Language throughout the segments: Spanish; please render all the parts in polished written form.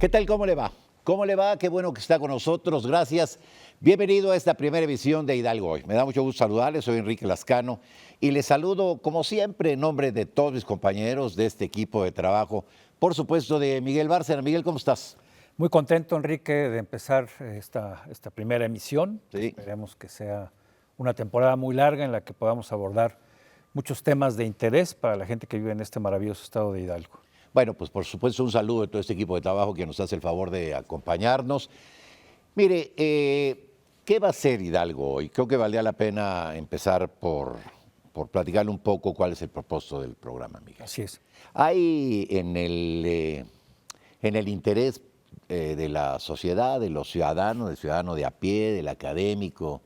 ¿Qué tal? ¿Cómo le va? ¿Cómo le va? Qué bueno que está con nosotros. Gracias. Bienvenido a esta primera edición de Hidalgo Hoy. Me da mucho gusto saludarle. Soy Enrique Lascano y les saludo, como siempre, en nombre de todos mis compañeros de este equipo de trabajo. Por supuesto, de Miguel Bárcena. Miguel, ¿cómo estás? Muy contento, Enrique, de empezar esta primera emisión. Sí. Esperemos que sea una temporada muy larga en la que podamos abordar muchos temas de interés para la gente que vive en este maravilloso estado de Hidalgo. Bueno, pues por supuesto un saludo de todo este equipo de trabajo que nos hace el favor de acompañarnos. Mire, ¿qué va a ser Hidalgo hoy? Creo que valdría la pena empezar por platicarle un poco cuál es el propósito del programa, Miguel. Así es. Hay en el interés de la sociedad, de los ciudadanos, del ciudadano de a pie, del académico,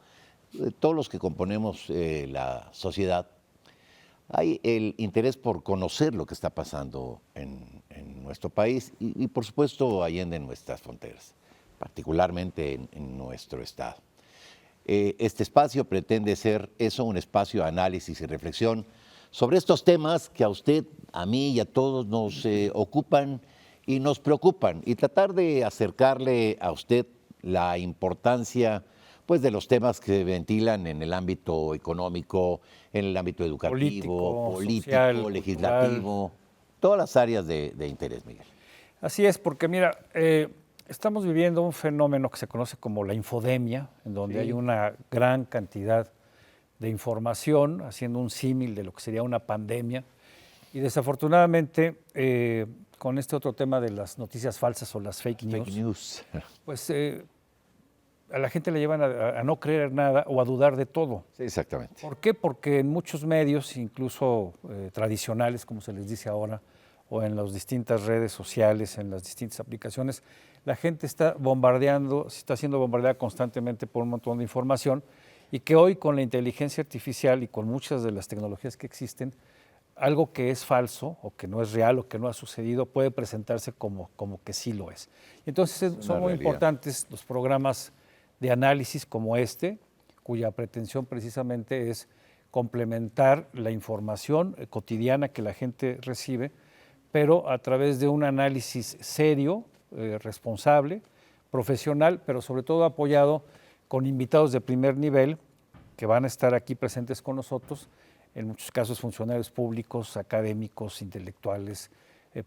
de todos los que componemos la sociedad, hay el interés por conocer lo que está pasando en nuestro país y, por supuesto, allende nuestras fronteras, particularmente en nuestro estado. Este espacio pretende ser eso, un espacio de análisis y reflexión sobre estos temas que a usted, a mí y a todos nos ocupan y nos preocupan, y tratar de acercarle a usted la importancia pues, de los temas que se ventilan en el ámbito económico, en el ámbito educativo, político, social, legislativo, todas las áreas de interés, Miguel. Así es, porque mira, estamos viviendo un fenómeno que se conoce como la infodemia, en donde hay una gran cantidad de información, haciendo un símil de lo que sería una pandemia. Y desafortunadamente, con este otro tema de las noticias falsas o las fake news. Pues a la gente le llevan a no creer nada o a dudar de todo. Sí, exactamente. ¿Por qué? Porque en muchos medios, incluso tradicionales, como se les dice ahora, o en las distintas redes sociales, en las distintas aplicaciones, la gente está siendo bombardeada constantemente por un montón de información, y que hoy con la inteligencia artificial y con muchas de las tecnologías que existen, algo que es falso o que no es real o que no ha sucedido puede presentarse como que sí lo es. Entonces son muy importantes los programas de análisis como este, cuya pretensión precisamente es complementar la información cotidiana que la gente recibe, pero a través de un análisis serio, responsable, profesional, pero sobre todo apoyado con invitados de primer nivel que van a estar aquí presentes con nosotros, en muchos casos funcionarios públicos, académicos, intelectuales,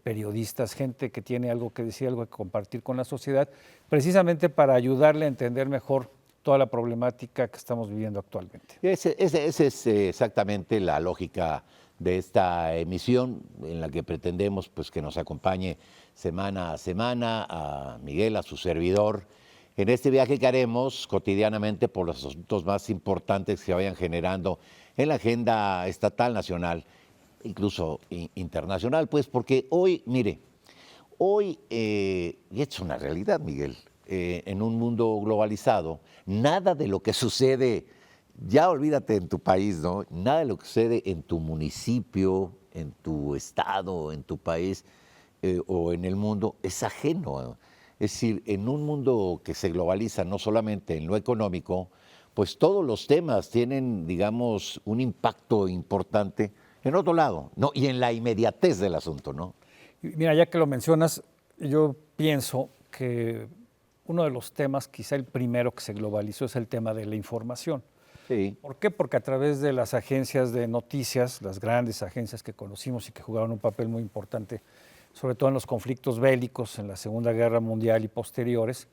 periodistas, gente que tiene algo que decir, algo que compartir con la sociedad, precisamente para ayudarle a entender mejor toda la problemática que estamos viviendo actualmente. Esa es exactamente la lógica de esta emisión, en la que pretendemos pues, que nos acompañe semana a semana a Miguel, a su servidor, en este viaje que haremos cotidianamente por los asuntos más importantes que se vayan generando en la agenda estatal, nacional, incluso internacional, pues porque hoy, mire, hoy, y es una realidad, Miguel, en un mundo globalizado, nada de lo que sucede, ya olvídate en tu país, ¿no? Nada de lo que sucede en tu municipio, en tu estado, en tu país o en el mundo es ajeno. Es decir, en un mundo que se globaliza no solamente en lo económico, pues todos los temas tienen, digamos, un impacto importante en otro lado, ¿no? Y en la inmediatez del asunto, ¿no? Mira, ya que lo mencionas, yo pienso que uno de los temas, quizá el primero que se globalizó, es el tema de la información. Sí. ¿Por qué? Porque a través de las agencias de noticias, las grandes agencias que conocimos y que jugaron un papel muy importante, sobre todo en los conflictos bélicos, en la Segunda Guerra Mundial y posteriores,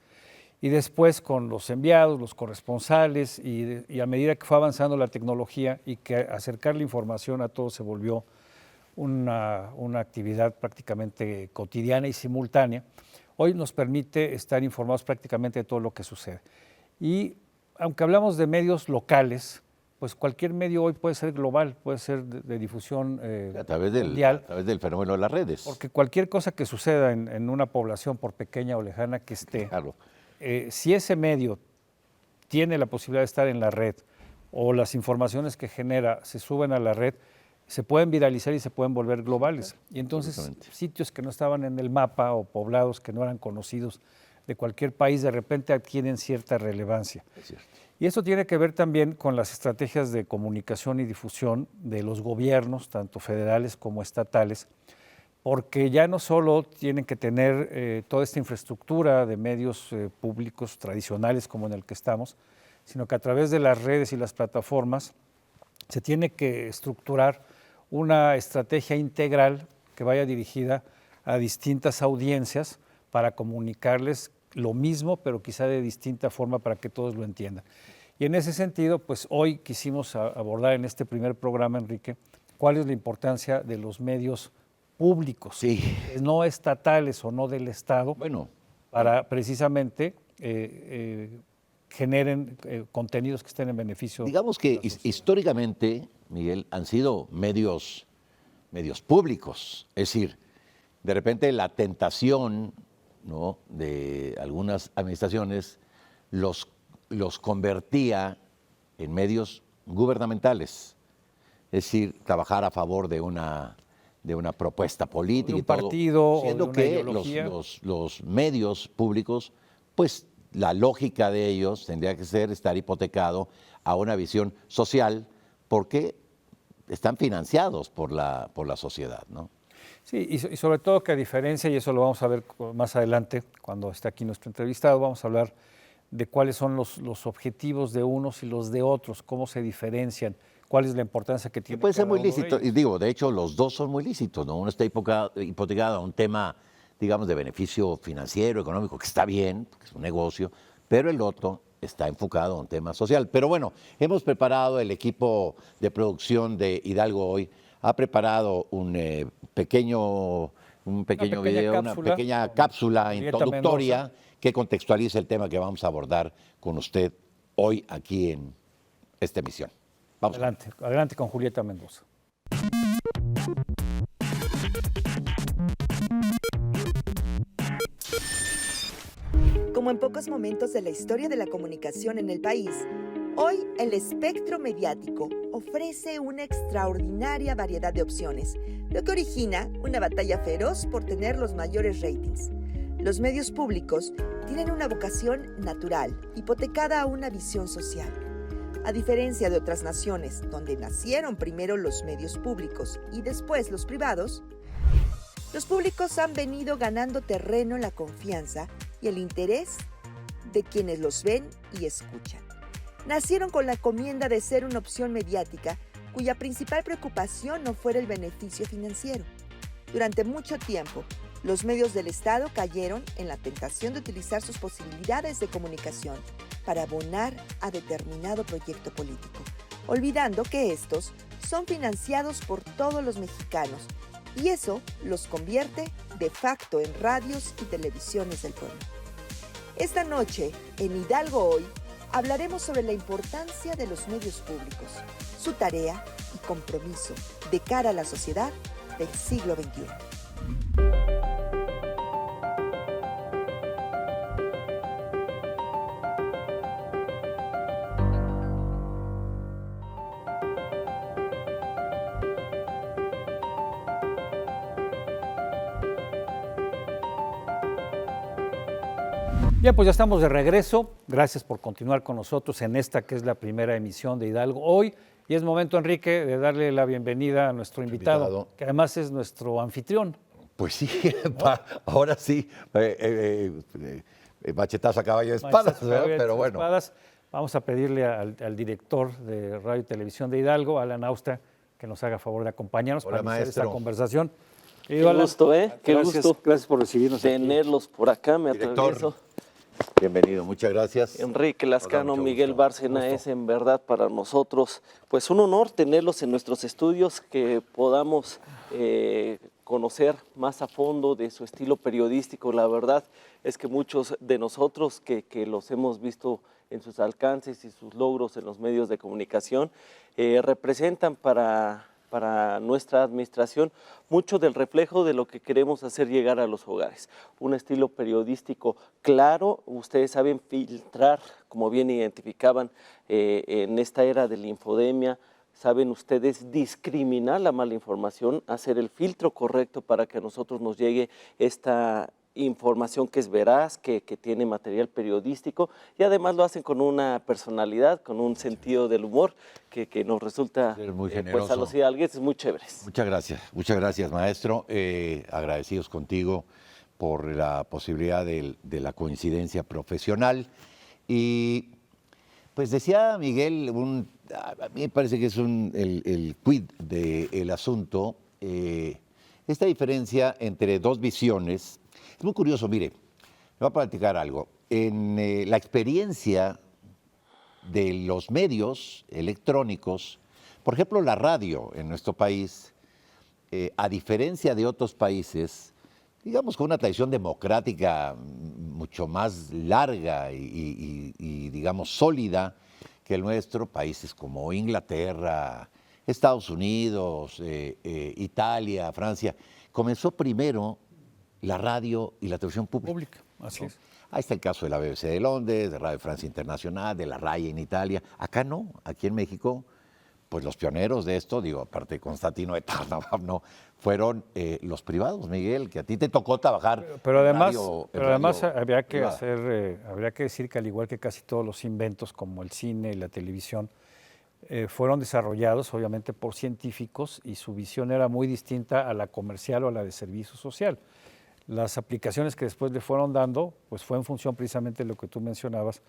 y después con los enviados, los corresponsales, y a medida que fue avanzando la tecnología y que acercar la información a todos se volvió una actividad prácticamente cotidiana y simultánea, hoy nos permite estar informados prácticamente de todo lo que sucede. Y aunque hablamos de medios locales, pues cualquier medio hoy puede ser global, puede ser de difusión mundial. A través del fenómeno de las redes. Porque cualquier cosa que suceda en una población, por pequeña o lejana que esté, Claro. Si ese medio tiene la posibilidad de estar en la red o las informaciones que genera se suben a la red, se pueden viralizar y se pueden volver globales. Y entonces sitios que no estaban en el mapa o poblados que no eran conocidos de cualquier país de repente adquieren cierta relevancia. Es cierto. Y esto tiene que ver también con las estrategias de comunicación y difusión de los gobiernos, tanto federales como estatales, porque ya no solo tienen que tener toda esta infraestructura de medios públicos tradicionales como en el que estamos, sino que a través de las redes y las plataformas se tiene que estructurar una estrategia integral que vaya dirigida a distintas audiencias para comunicarles lo mismo, pero quizá de distinta forma para que todos lo entiendan. Y en ese sentido, pues hoy quisimos abordar en este primer programa, Enrique, cuál es la importancia de los medios públicos, no estatales o no del Estado, para precisamente generen contenidos que estén en beneficio. Digamos que históricamente, Miguel, han sido medios públicos, es decir, de repente la tentación, ¿no?, de algunas administraciones los convertía en medios gubernamentales, es decir, trabajar a favor de una propuesta política, de un partido, siendo o de que una ideología. los medios públicos, pues la lógica de ellos tendría que ser estar hipotecado a una visión social, porque están financiados por la sociedad, ¿no? Sí, y sobre todo que a diferencia, y eso lo vamos a ver más adelante, cuando esté aquí nuestro entrevistado, vamos a hablar de cuáles son los objetivos de unos y los de otros, cómo se diferencian, cuál es la importancia que tiene. Puede ser muy cada uno de lícito, ellos. y digo, de hecho los dos son muy lícitos, ¿no? Uno está hipotecado a un tema, digamos, de beneficio financiero, económico, que está bien, porque es un negocio, pero el otro está enfocado a un tema social. Pero bueno, hemos preparado, el equipo de producción de Hidalgo Hoy ha preparado un pequeño video, una pequeña cápsula Julieta introductoria Mendoza, que contextualiza el tema que vamos a abordar con usted hoy aquí en esta emisión. Vamos. Adelante con Julieta Mendoza. Como en pocos momentos de la historia de la comunicación en el país, hoy el espectro mediático ofrece una extraordinaria variedad de opciones, lo que origina una batalla feroz por tener los mayores ratings. Los medios públicos tienen una vocación natural, hipotecada a una visión social. A diferencia de otras naciones, donde nacieron primero los medios públicos y después los privados, los públicos han venido ganando terreno en la confianza y el interés de quienes los ven y escuchan. Nacieron con la encomienda de ser una opción mediática cuya principal preocupación no fuera el beneficio financiero. Durante mucho tiempo, los medios del Estado cayeron en la tentación de utilizar sus posibilidades de comunicación para abonar a determinado proyecto político, olvidando que estos son financiados por todos los mexicanos y eso los convierte de facto en radios y televisiones del pueblo. Esta noche, en Hidalgo Hoy, hablaremos sobre la importancia de los medios públicos, su tarea y compromiso de cara a la sociedad del siglo XXI. Bien, pues ya estamos de regreso. Gracias por continuar con nosotros en esta que es la primera emisión de Hidalgo Hoy. Y es momento, Enrique, de darle la bienvenida a nuestro invitado, que además es nuestro anfitrión. Pues sí, ahora sí, machetazo a caballo de espadas, pero bueno. Vamos a pedirle al director de Radio y Televisión de Hidalgo, Alan Austra, que nos haga favor de acompañarnos para iniciar esta conversación. Qué gusto, Qué gusto. Gracias por recibirnos. Tenerlos por acá, me atravieso. Bienvenido, muchas gracias. Enrique Lascano, Miguel Bárcena, es en verdad para nosotros pues un honor tenerlos en nuestros estudios, que podamos conocer más a fondo de su estilo periodístico. La verdad es que muchos de nosotros que los hemos visto en sus alcances y sus logros en los medios de comunicación representan para nuestra administración mucho del reflejo de lo que queremos hacer llegar a los hogares. Un estilo periodístico claro, ustedes saben filtrar, como bien identificaban en esta era de la infodemia, saben ustedes discriminar la mala información, hacer el filtro correcto para que a nosotros nos llegue esta información que es veraz, que tiene material periodístico y además lo hacen con una personalidad, con un sentido del humor que nos resulta, Eres muy pues generoso. a los hidalguenses muy chéveres. Muchas gracias, maestro. Agradecidos contigo por la posibilidad de la coincidencia profesional. Y pues decía Miguel, a mí me parece que es el quid del asunto, esta diferencia entre dos visiones. Es muy curioso, mire, le voy a platicar algo. En la experiencia de los medios electrónicos, por ejemplo, la radio en nuestro país, a diferencia de otros países, digamos con una tradición democrática mucho más larga y digamos sólida que el nuestro, países como Inglaterra, Estados Unidos, Italia, Francia, comenzó primero la radio y la televisión pública. Así es. Ahí está el caso de la BBC de Londres, de Radio Francia Internacional, de la RAI en Italia. Acá no, aquí en México, pues los pioneros de esto, digo, aparte de Constantino Etano, no, fueron los privados, Miguel, que a ti te tocó trabajar. Pero en además, radio- en pero además radio habría que privada. habría que decir que al igual que casi todos los inventos como el cine y la televisión, fueron desarrollados obviamente por científicos y su visión era muy distinta a la comercial o a la de servicio social. Las aplicaciones que después le fueron dando, pues fue en función precisamente de lo que tú mencionabas,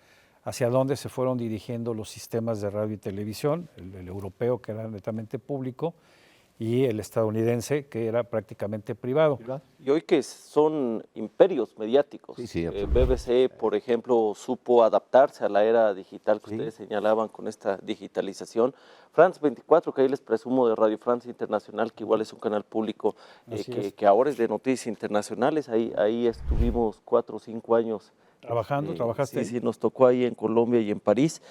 hacia dónde se fueron dirigiendo los sistemas de radio y televisión, el europeo que era netamente público y el estadounidense que era prácticamente privado. Y hoy que son imperios mediáticos, Sí, absolutamente. BBC, por ejemplo, supo adaptarse a la era digital que Sí. ustedes señalaban con esta digitalización. France 24, que ahí les presumo de Radio France Internacional, que igual es un canal público Así es. que ahora es de noticias internacionales, ahí estuvimos 4 o 5 años. ¿Trabajaste ahí? Sí, nos tocó ahí en Colombia y en París.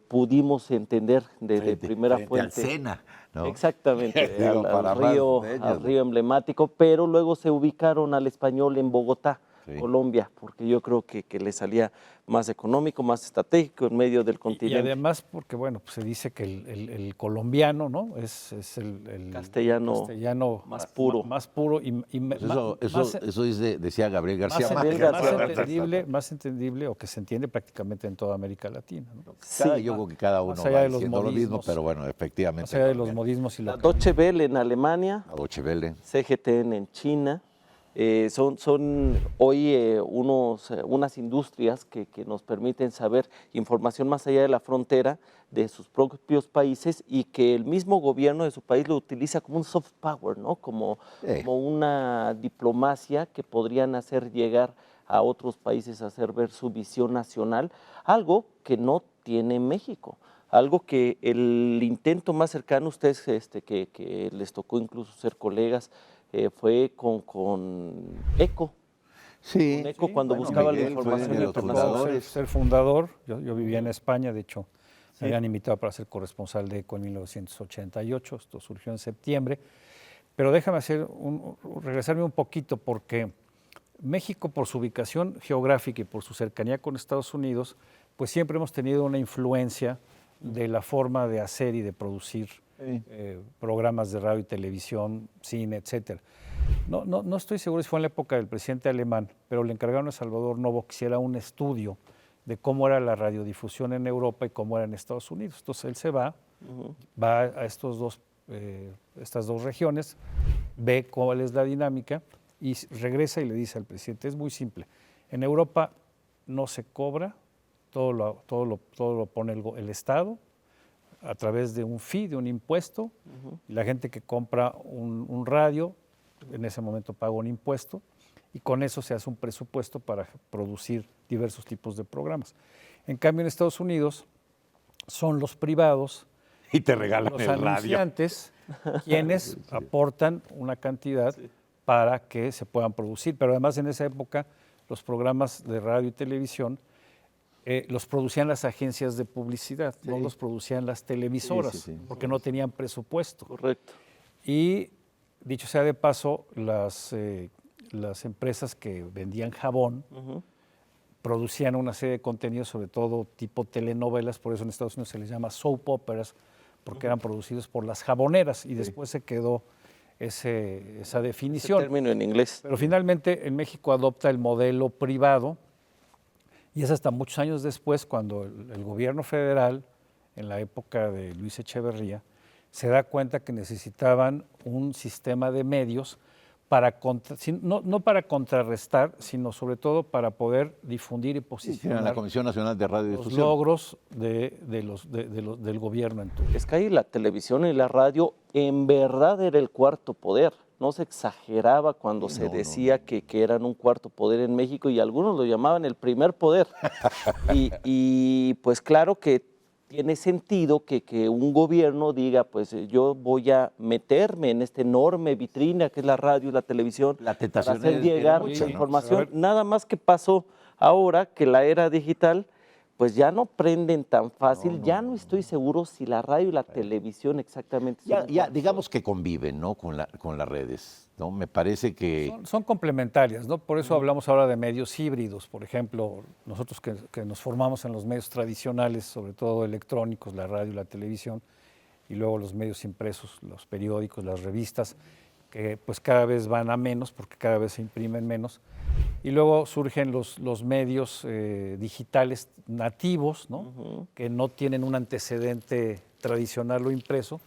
Pudimos entender de primera frente al fuente. Sena, ¿no? Exactamente, Digo, para más de ellos, al ¿no? río emblemático, pero luego se ubicaron al español en Bogotá, Sí. Colombia, porque yo creo que le salía más económico, más estratégico en medio del Y continente. además porque, bueno, pues se dice que el colombiano, ¿no? Es el Castellano más puro. Más puro y Pues eso decía Gabriel García más, Márquez. más entendible o que se entiende prácticamente en toda América Latina, ¿no? Yo creo que cada uno más allá va de los diciendo lo mismo, modismos. pero bueno, efectivamente. Más allá de los también. modismos y La lo que... Deutsche Welle en Alemania, A Deutsche Welle. CGTN en China, son hoy unas industrias que nos permiten saber información más allá de la frontera de sus propios países y que el mismo gobierno de su país lo utiliza como un soft power, ¿no? Como una diplomacia que podrían hacer llegar a otros países a hacer ver su visión nacional, algo que no tiene México. Algo que el intento más cercano, ustedes que les tocó incluso ser colegas, fue con ECO. Sí. Con ECO cuando buscaba Miguel la fue información de los internacional. fundadores. Ser fundador, yo vivía en España, de hecho, me habían invitado para ser corresponsal de ECO en 1988, esto surgió en septiembre, pero déjame regresarme un poquito porque México, por su ubicación geográfica y por su cercanía con Estados Unidos, pues siempre hemos tenido una influencia de la forma de hacer y de producir programas de radio y televisión, cine, etcétera. No estoy seguro si fue en la época del presidente alemán, pero le encargaron a Salvador Novo que hiciera un estudio de cómo era la radiodifusión en Europa y cómo era en Estados Unidos. Entonces él se va a estas dos regiones, ve cuál es la dinámica y regresa y le dice al presidente, es muy simple, en Europa no se cobra, todo lo pone el Estado a través de un fee, de un impuesto, y la gente que compra un radio en ese momento paga un impuesto y con eso se hace un presupuesto para producir diversos tipos de programas. En cambio en Estados Unidos son los privados Y te regalan los el radio. anunciantes quienes aportan una cantidad para que se puedan producir. Pero además en esa época los programas de radio y televisión los producían las agencias de publicidad, no los producían las televisoras, porque no tenían presupuesto. Correcto. Y dicho sea de paso, las empresas que vendían jabón producían una serie de contenidos, sobre todo tipo telenovelas, por eso en Estados Unidos se les llama soap operas, porque eran producidos por las jaboneras y después se quedó esa Ese definición. término en inglés. Pero finalmente en México adopta el modelo privado y es hasta muchos años después cuando el gobierno federal, en la época de Luis Echeverría, se da cuenta que necesitaban un sistema de medios para no para contrarrestar, sino sobre todo para poder difundir y Sí, que era posicionar la Comisión Nacional de Radio y los Difusión. logros del gobierno en turno. Es que ahí la televisión y la radio en verdad era el cuarto poder. No se exageraba cuando se decía que eran un cuarto poder en México y algunos lo llamaban el primer poder. Y pues claro que tiene sentido que un gobierno diga, pues yo voy a meterme en esta enorme vitrina que es la radio y la televisión La para tentación hacer era llegar mucha, esa ¿no? información. A ver. Nada más que pasó ahora que la era digital, pues ya no prenden tan fácil, ya no estoy seguro si la radio y la televisión exactamente son Ya un digamos que conviven, ¿no? Con las redes, ¿no? Me parece que Son complementarias, ¿no? Por eso hablamos ahora de medios híbridos. Por ejemplo, nosotros que nos formamos en los medios tradicionales, sobre todo electrónicos, la radio y la televisión, y luego los medios impresos, los periódicos, las revistas, que pues cada vez van a menos porque cada vez se imprimen menos. Y luego surgen los medios digitales nativos, ¿no? Que no tienen un antecedente tradicional o impreso,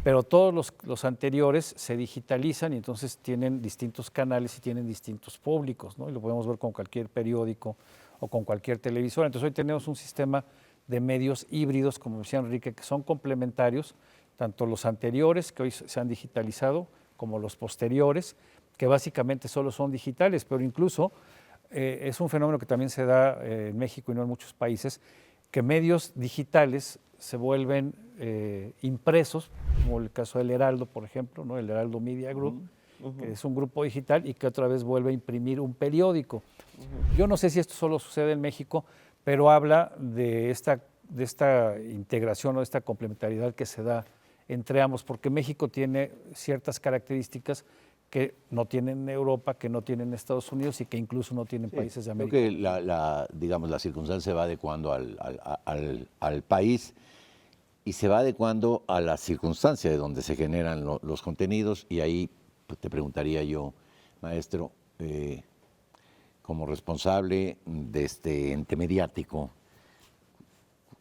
pero todos los anteriores se digitalizan y entonces tienen distintos canales y tienen distintos públicos, ¿no? Y lo podemos ver con cualquier periódico o con cualquier televisor. Entonces hoy tenemos un sistema de medios híbridos, como decía Enrique, que son complementarios, tanto los anteriores, que hoy se han digitalizado, como los posteriores, que básicamente solo son digitales, pero incluso es un fenómeno que también se da en México y no en muchos países, que medios digitales se vuelven impresos, como el caso del Heraldo, por ejemplo, ¿no? El Heraldo Media Group, que es un grupo digital y que otra vez vuelve a imprimir un periódico. Yo no sé si esto solo sucede en México, pero habla de esta integración o de esta complementariedad que se da entre ambos, porque México tiene ciertas características que no tienen Europa, que no tienen Estados Unidos y que incluso no tienen países de América. creo que digamos, la circunstancia se va adecuando al país y se va adecuando a la circunstancia de donde se generan los contenidos y ahí pues, te preguntaría yo, maestro, como responsable de este ente mediático,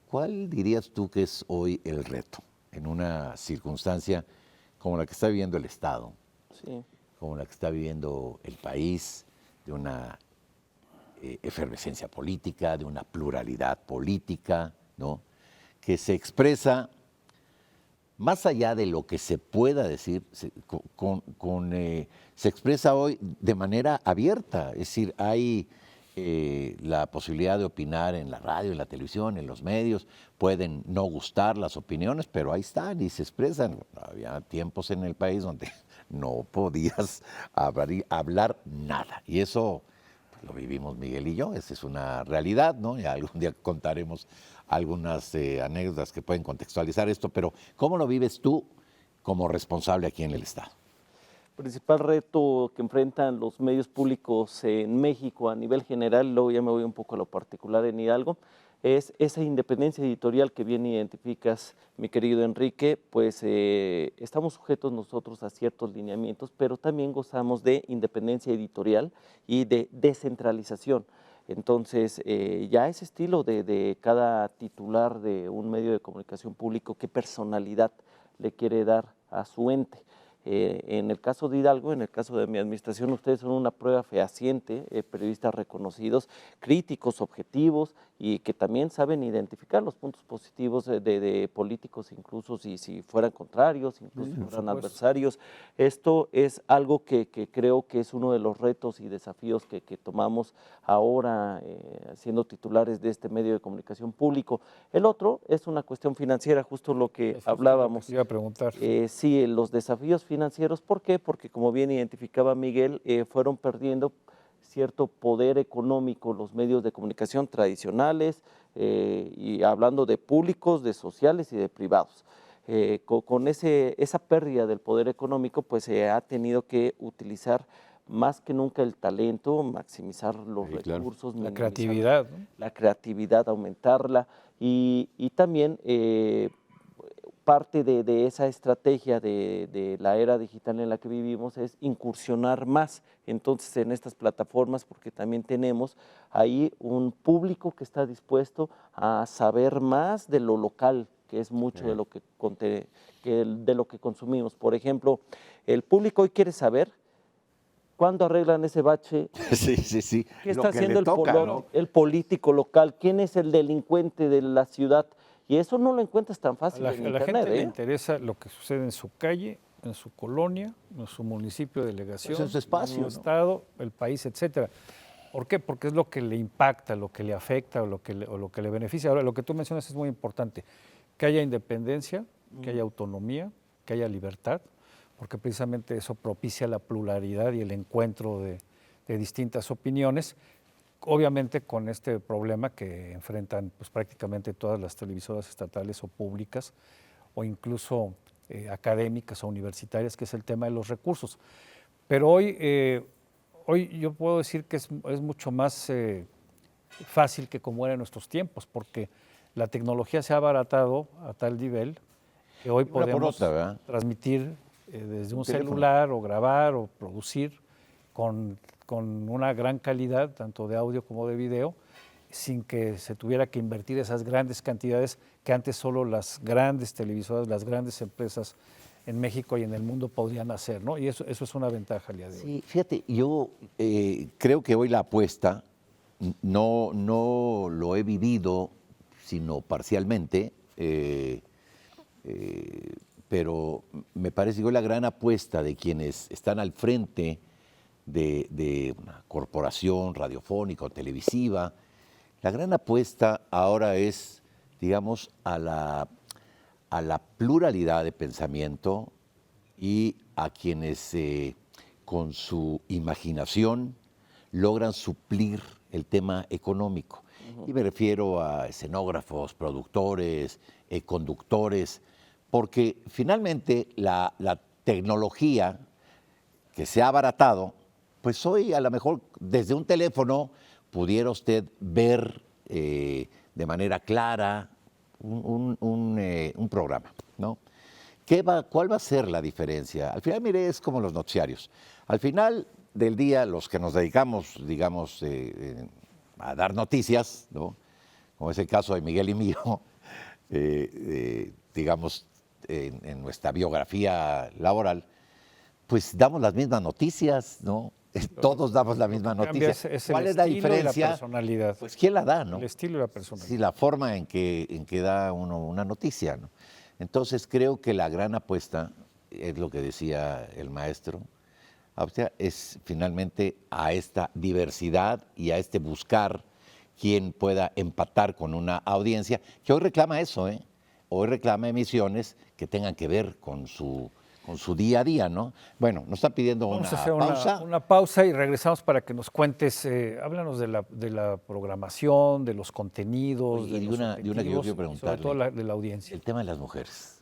¿cuál dirías tú que es hoy el reto en una circunstancia como la que está viviendo el Estado, Sí. como la que está viviendo el país, de una efervescencia política, de una pluralidad política, ¿no? Que se expresa más allá de lo que se pueda decir, se expresa hoy de manera abierta, es decir, hay la posibilidad de opinar en la radio, en la televisión, en los medios, pueden no gustar las opiniones, pero ahí están y se expresan. Había tiempos en el país donde no podías hablar nada y eso pues, lo vivimos Miguel y yo, esa es una realidad, ¿no? Y algún día contaremos algunas anécdotas que pueden contextualizar esto, pero ¿cómo lo vives tú como responsable aquí en el Estado? El principal reto que enfrentan los medios públicos en México a nivel general, luego ya me voy un poco a lo particular en Hidalgo, es esa independencia editorial que bien identificas, mi querido Enrique, pues estamos sujetos nosotros a ciertos lineamientos, pero también gozamos de independencia editorial y de descentralización. Entonces, ya ese estilo de cada titular de un medio de comunicación público, qué personalidad le quiere dar a su ente. En el caso de Hidalgo, en el caso de mi administración, ustedes son una prueba fehaciente, periodistas reconocidos, críticos, objetivos y que también saben identificar los puntos positivos de políticos, incluso si fueran contrarios, incluso si fueran adversarios. Esto es algo que creo que es uno de los retos y desafíos que tomamos ahora siendo titulares de este medio de comunicación público. El otro es una cuestión financiera, justo lo que hablábamos. Iba a preguntar. Sí, los desafíos financieros, ¿por qué? Porque como bien identificaba Miguel, fueron perdiendo cierto poder económico los medios de comunicación tradicionales y hablando de públicos, de sociales y de privados. Con esa pérdida del poder económico, pues se ha tenido que utilizar más que nunca el talento, maximizar los recursos, la creatividad, ¿no? la creatividad, aumentarla y también parte de esa estrategia de la era digital en la que vivimos es incursionar más entonces en estas plataformas, porque también tenemos ahí un público que está dispuesto a saber más de lo local, que es mucho de lo de lo que consumimos. Por ejemplo, el público hoy quiere saber cuándo arreglan ese bache. Sí, sí, sí. ¿Qué Lo está que haciendo le toca, ¿no? el político local? ¿Quién es el delincuente de la ciudad? Y eso no lo encuentras tan A fácil en a la internet, gente le ¿eh? interesa lo que sucede en su calle, en su colonia, en su municipio, delegación, Pues en su espacio, en ¿no? su estado, el país, etcétera. ¿Por qué? Porque es lo que le impacta, lo que le afecta o lo que le beneficia. Ahora, lo que tú mencionas es muy importante, que haya independencia, que haya autonomía, que haya libertad, porque precisamente eso propicia la pluralidad y el encuentro de distintas opiniones, obviamente con este problema que enfrentan pues, prácticamente todas las televisoras estatales o públicas o incluso académicas o universitarias, que es el tema de los recursos. Pero hoy yo puedo decir que es mucho más fácil que como era en nuestros tiempos, porque la tecnología se ha abaratado a tal nivel que hoy Una por podemos otra, ¿verdad? transmitir desde un teléfono. celular o grabar o producir con una gran calidad, tanto de audio como de video, sin que se tuviera que invertir esas grandes cantidades que antes solo las grandes televisoras, las grandes empresas en México y en el mundo podrían hacer, ¿no? Y eso es una ventaja al día de hoy. Sí, fíjate, yo creo que hoy la apuesta no lo he vivido, sino parcialmente, pero me parece que hoy la gran apuesta de quienes están al frente de una corporación radiofónica o televisiva, la gran apuesta ahora es, digamos, a la pluralidad de pensamiento y a quienes con su imaginación logran suplir el tema económico. Y me refiero a escenógrafos, productores, conductores, porque finalmente la tecnología que se ha abaratado, pues hoy a lo mejor desde un teléfono pudiera usted ver de manera clara un programa, ¿no? ¿Cuál va a ser la diferencia? Al final, mire, es como los noticiarios. Al final del día, los que nos dedicamos, digamos, a dar noticias, ¿no? Como es el caso de Miguel y mío, digamos, en nuestra biografía laboral, pues damos las mismas noticias, ¿no? Todos damos la misma Cambia noticia. es ¿Cuál el es la estilo y la diferencia? personalidad. Pues quién la da, ¿no? El estilo y la personalidad. Sí, la forma en que da uno una noticia, ¿no? Entonces creo que la gran apuesta, es lo que decía el maestro, o sea, es finalmente a esta diversidad y a este buscar quien pueda empatar con una audiencia, que hoy reclama eso, ¿eh? Hoy reclama emisiones que tengan que ver con su día a día, ¿no? Bueno, nos están pidiendo Vamos una a hacer pausa. una pausa y regresamos para que nos cuentes, háblanos de la programación, de los contenidos, Oye, de y los de una que yo quiero objetivos y sobre preguntarle. todo de la audiencia. El tema de las mujeres,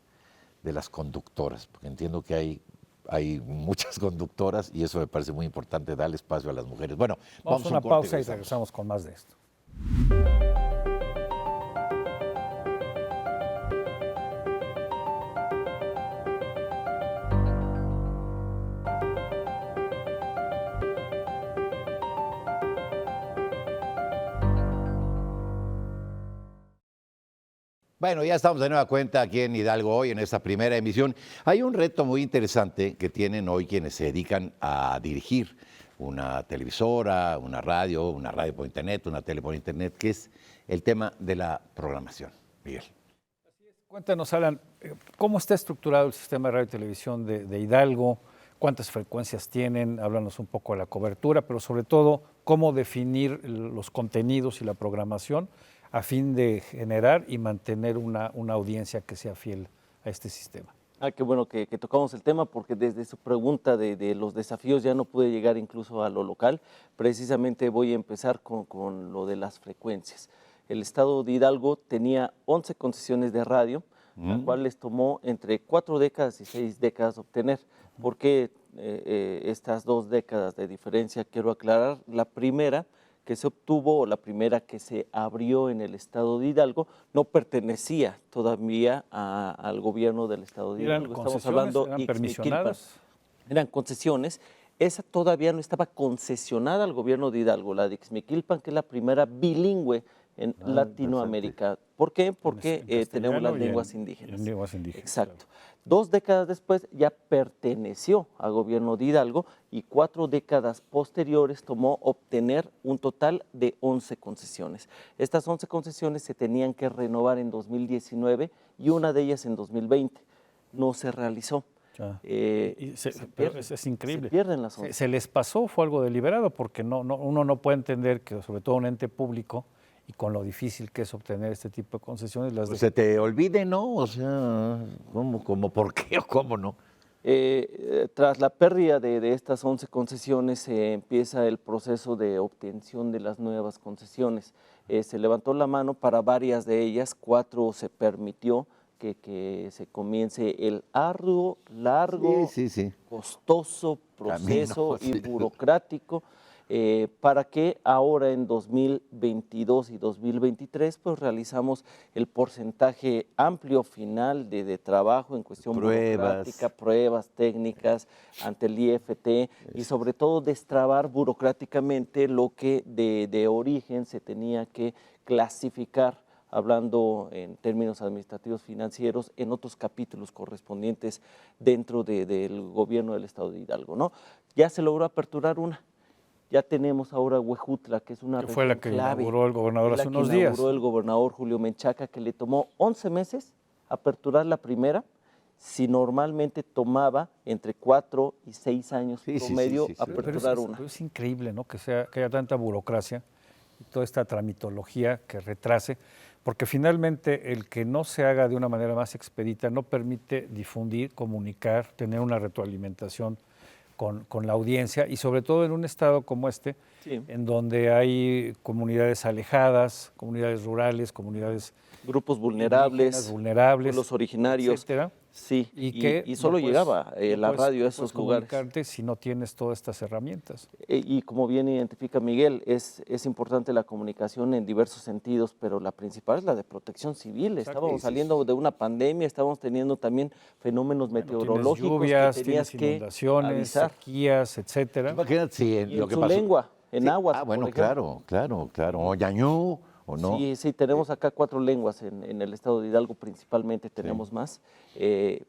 de las conductoras, porque entiendo que hay muchas conductoras y eso me parece muy importante, darle espacio a las mujeres. Bueno, Vamos a un una corte pausa y regresamos. regresamos con más de esto. Bueno, ya estamos de nueva cuenta aquí en Hidalgo hoy, en esta primera emisión. Hay un reto muy interesante que tienen hoy quienes se dedican a dirigir una televisora, una radio por internet, una tele por internet, que es el tema de la programación. Miguel. Cuéntanos, Alan, ¿cómo está estructurado el sistema de radio y televisión de Hidalgo? ¿Cuántas frecuencias tienen? Háblanos un poco de la cobertura, pero sobre todo, ¿cómo definir los contenidos y la programación a fin de generar y mantener una audiencia que sea fiel a este sistema? Qué bueno que tocamos el tema, porque desde su pregunta de los desafíos ya no pude llegar incluso a lo local. Precisamente voy a empezar con lo de las frecuencias. El estado de Hidalgo tenía 11 concesiones de radio, la cual les tomó entre 4 décadas y 6 décadas obtener. ¿Por qué estas 2 décadas de diferencia? Quiero aclarar. La primera, que se obtuvo, o la primera que se abrió en el estado de Hidalgo, no pertenecía todavía al gobierno del estado de ¿Eran Hidalgo. concesiones? ¿Eran permisionadas? Eran concesiones. Esa todavía no estaba concesionada al gobierno de Hidalgo, la de Ixmiquilpan, que es la primera bilingüe en Latinoamérica. ¿Por qué? Porque tenemos las lenguas indígenas. En lenguas indígenas. Exacto. 2 décadas después ya perteneció al gobierno de Hidalgo y 4 décadas posteriores tomó obtener un total de 11 concesiones. Estas 11 concesiones se tenían que renovar en 2019 y una de ellas en 2020. No se realizó. Es increíble. Se pierden las 11. Se les pasó, fue algo deliberado, porque uno no puede entender que, sobre todo un ente público, y con lo difícil que es obtener este tipo de concesiones, Pues se te olvide, ¿no? O sea, ¿cómo por qué o cómo no? Tras la pérdida de estas 11 concesiones, se empieza el proceso de obtención de las nuevas concesiones. Se levantó la mano para varias de ellas, 4 se permitió que se comience el arduo, largo, costoso proceso y burocrático, para que ahora en 2022 y 2023 pues realizamos el porcentaje amplio final de trabajo en cuestión burocrática, pruebas técnicas ante el IFT y sobre todo destrabar burocráticamente lo que de origen se tenía que clasificar, hablando en términos administrativos financieros, en otros capítulos correspondientes dentro del gobierno del estado de Hidalgo, ¿no? Ya se logró aperturar una. Ya tenemos ahora Huejutla, que es una región fue la que clave, inauguró el gobernador hace unos días. Inauguró el gobernador Julio Menchaca, que le tomó 11 meses aperturar la primera, si normalmente tomaba entre 4 y 6 años promedio aperturar una. Pero es increíble, ¿no? Que haya tanta burocracia y toda esta tramitología que retrase, porque finalmente el que no se haga de una manera más expedita no permite difundir, comunicar, tener una retroalimentación con la audiencia, y sobre todo en un estado como este, en donde hay comunidades alejadas, comunidades rurales, comunidades grupos vulnerables, los originarios, etcétera. Sí, y solo llegaba la radio a esos lugares. Si no tienes todas estas herramientas. Y como bien identifica Miguel, es importante la comunicación en diversos sentidos, pero la principal es la de protección civil. Estábamos saliendo de una pandemia, estábamos teniendo también fenómenos meteorológicos, tienes lluvias, que tenías tienes inundaciones, avisar. Sequías, etcétera. Imagínate si lo que pasó. Lengua, en aguas. Bueno, claro. O Yañú. No? Sí, tenemos acá 4 lenguas en el estado de Hidalgo, principalmente tenemos más,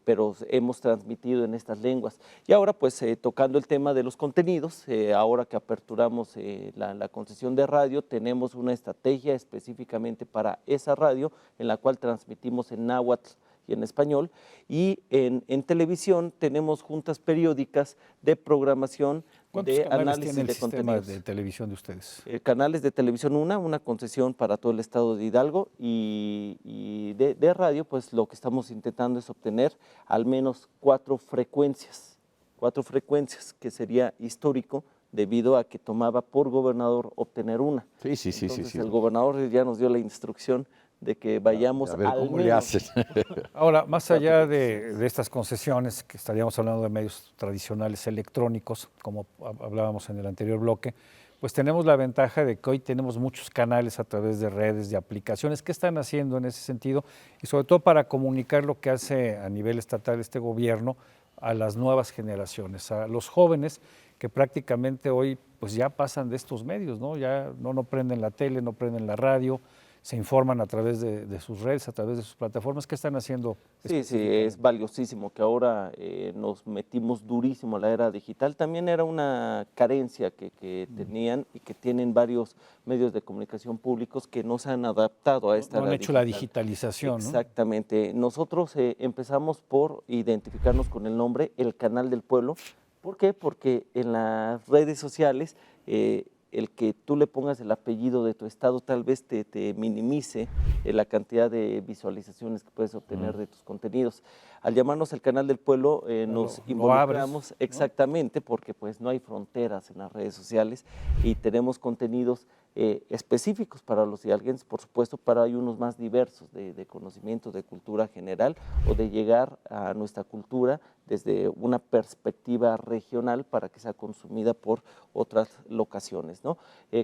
pero hemos transmitido en estas lenguas. Y ahora, pues, tocando el tema de los contenidos, ahora que aperturamos la concesión de radio, tenemos una estrategia específicamente para esa radio, en la cual transmitimos en náhuatl y en español, y en televisión tenemos juntas periódicas de programación, de análisis tiene de el sistema contenidos. de televisión de ustedes? Canales de televisión una concesión para todo el estado de Hidalgo, y de radio, pues lo que estamos intentando es obtener al menos 4 frecuencias, que sería histórico debido a que tomaba por gobernador obtener una. Entonces el gobernador ya nos dio la instrucción de que vayamos a ver al cómo menos. le haces. Ahora, más allá de estas concesiones, que estaríamos hablando de medios tradicionales electrónicos, como hablábamos en el anterior bloque, pues tenemos la ventaja de que hoy tenemos muchos canales a través de redes, de aplicaciones. ¿Qué están haciendo en ese sentido? Y sobre todo para comunicar lo que hace a nivel estatal este gobierno a las nuevas generaciones, a los jóvenes que prácticamente hoy pues ya pasan de estos medios, ¿no? Ya no prenden la tele, no prenden la radio, se informan a través de sus redes, a través de sus plataformas. ¿Qué están haciendo? Sí, es valiosísimo que ahora nos metimos durísimo a la era digital. También era una carencia que tenían y que tienen varios medios de comunicación públicos que no se han adaptado a esta era digital. No han hecho la digitalización, ¿no? Exactamente. Nosotros empezamos por identificarnos con el nombre El Canal del Pueblo. ¿Por qué? Porque en las redes sociales el que tú le pongas el apellido de tu estado tal vez te minimice la cantidad de visualizaciones que puedes obtener de tus contenidos. Al llamarnos el Canal del Pueblo nos involucramos, ¿no? Exactamente, porque pues no hay fronteras en las redes sociales y tenemos contenidos específicos para los hidalguenses, por supuesto, pero hay unos más diversos de conocimiento, de cultura general o de llegar a nuestra cultura desde una perspectiva regional para que sea consumida por otras locaciones, ¿no?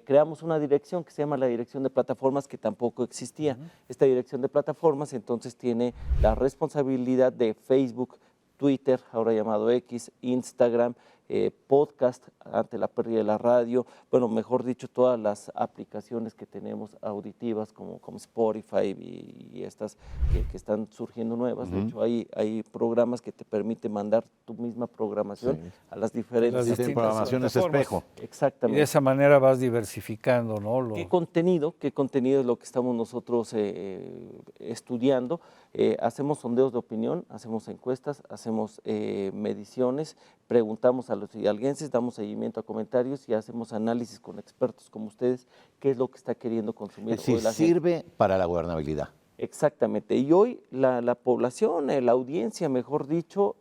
Creamos una dirección que se llama la Dirección de Plataformas, que tampoco existía. Esta Dirección de Plataformas entonces tiene la responsabilidad de Facebook, Twitter, ahora llamado X, Instagram, podcast ante la pérdida de la radio, bueno, mejor dicho, todas las aplicaciones que tenemos auditivas como Spotify y estas que están surgiendo nuevas. De hecho, hay programas que te permiten mandar tu misma programación a las diferentes distintas programaciones espejo. Exactamente. Y de esa manera vas diversificando, ¿no? ¿Qué contenido es lo que estamos nosotros estudiando? Hacemos sondeos de opinión, hacemos encuestas, hacemos mediciones, preguntamos a los hidalguenses, damos seguimiento a comentarios y hacemos análisis con expertos como ustedes, qué es lo que está queriendo consumir. Es decir, sirve para la gobernabilidad. Exactamente. Y hoy la población, la audiencia, mejor dicho,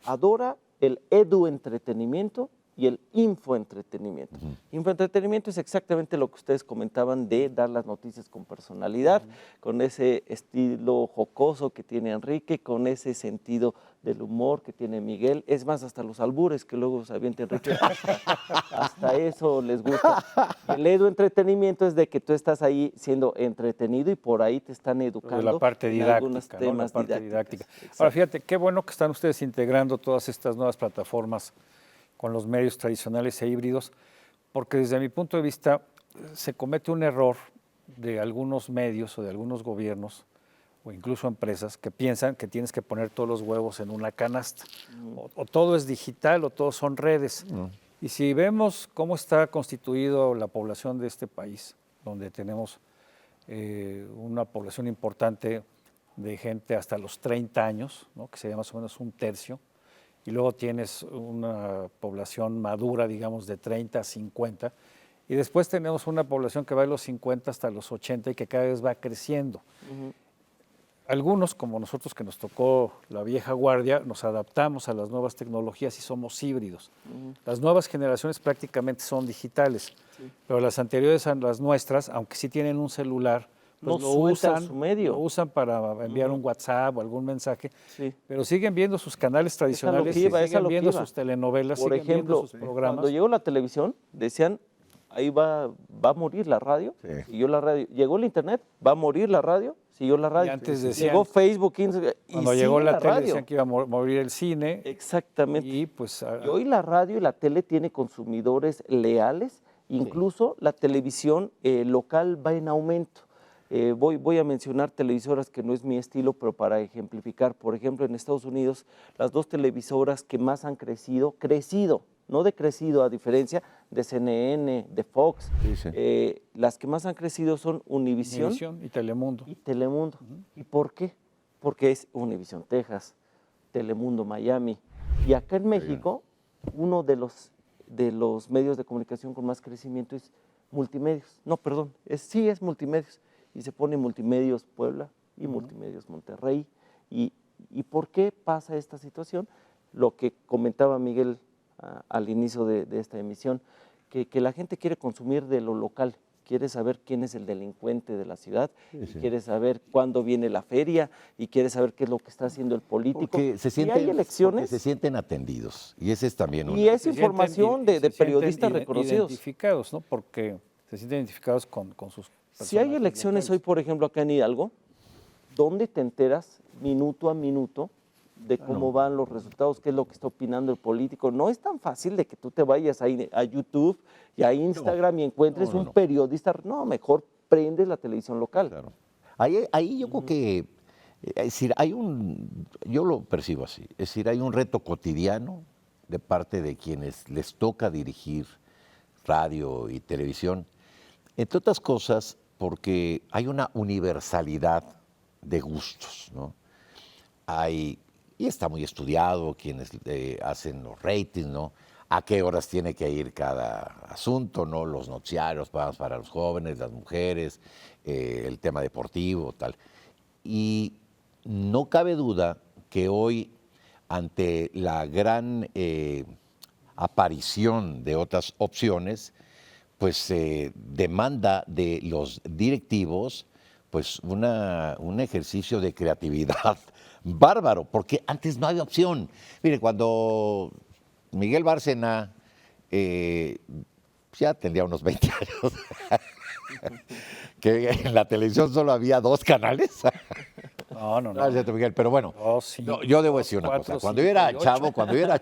adora el eduentretenimiento y el infoentretenimiento. Infoentretenimiento es exactamente lo que ustedes comentaban de dar las noticias con personalidad, con ese estilo jocoso que tiene Enrique, con ese sentido del humor que tiene Miguel, es más, hasta los albures que luego se avienta Enrique, hasta eso les gusta. El eduentretenimiento es de que tú estás ahí siendo entretenido y por ahí te están educando. De la parte didáctica, algunos temas la parte didáctica. Exacto. Ahora, fíjate, qué bueno que están ustedes integrando todas estas nuevas plataformas con los medios tradicionales e híbridos, porque desde mi punto de vista se comete un error de algunos medios o de algunos gobiernos o incluso empresas que piensan que tienes que poner todos los huevos en una canasta. O todo es digital o todos son redes. Y si vemos cómo está constituido la población de este país, donde tenemos una población importante de gente hasta los 30 años, ¿no? Que sería más o menos un tercio, y luego tienes una población madura, digamos, de 30 a 50, y después tenemos una población que va de los 50 hasta los 80 y que cada vez va creciendo. Algunos, como nosotros que nos tocó la vieja guardia, nos adaptamos a las nuevas tecnologías y somos híbridos. Las nuevas generaciones prácticamente son digitales, pero las anteriores a las nuestras, aunque sí tienen un celular, pues no sueltan su medio. Lo usan para enviar un WhatsApp o algún mensaje, pero siguen viendo sus canales tradicionales, siguen viendo sus telenovelas, por siguen ejemplo, viendo sus programas. Cuando llegó la televisión, decían, ahí va a morir la radio, siguió la radio. Llegó el internet, va a morir la radio, siguió la radio. Y antes decían, llegó Facebook, Instagram, cuando llegó la tele decían que iba a morir el cine. Exactamente. Y pues y hoy la radio y la tele tiene consumidores leales, incluso la televisión local va en aumento. Voy a mencionar televisoras que no es mi estilo, pero para ejemplificar, por ejemplo, en Estados Unidos, las dos televisoras que más han crecido, no decrecido a diferencia de CNN, de Fox, las que más han crecido son Univisión y Telemundo. ¿Y por qué? Porque es Univisión Texas, Telemundo Miami. Y acá en México, uno de los medios de comunicación con más crecimiento es Multimedios. No, perdón, es Multimedios. Y se pone Multimedios Puebla y Multimedios Monterrey. ¿Y por qué pasa esta situación? Lo que comentaba Miguel al inicio de esta emisión, que la gente quiere consumir de lo local, quiere saber quién es el delincuente de la ciudad, quiere saber cuándo viene la feria y quiere saber qué es lo que está haciendo el político. Porque se sienten atendidos, y ese es también y es información de periodistas reconocidos. Identificados, ¿no? Porque se sienten identificados con sus personajes. Si hay elecciones hoy, por ejemplo, acá en Hidalgo, ¿dónde te enteras minuto a minuto de cómo van los resultados, qué es lo que está opinando el político? No es tan fácil de que tú te vayas a YouTube y a Instagram y encuentres un periodista. No, mejor prendes la televisión local. Claro. Ahí yo creo que, es decir, yo lo percibo así, es decir, hay un reto cotidiano de parte de quienes les toca dirigir radio y televisión, entre otras cosas porque hay una universalidad de gustos, ¿no? Y está muy estudiado quienes hacen los ratings, ¿no? A qué horas tiene que ir cada asunto, ¿no? Los noticiarios para los jóvenes, las mujeres, el tema deportivo, tal. Y no cabe duda que hoy, ante la gran aparición de otras opciones, pues demanda de los directivos pues un ejercicio de creatividad bárbaro, porque antes no había opción. Mire, cuando Miguel Bárcena ya tendría unos 20 años, que en la televisión solo había 2 canales. No, no, No, es no. cierto, Miguel, pero bueno, Sí, no, yo debo decir una 4, cosa. Cuando 5 yo era y 8.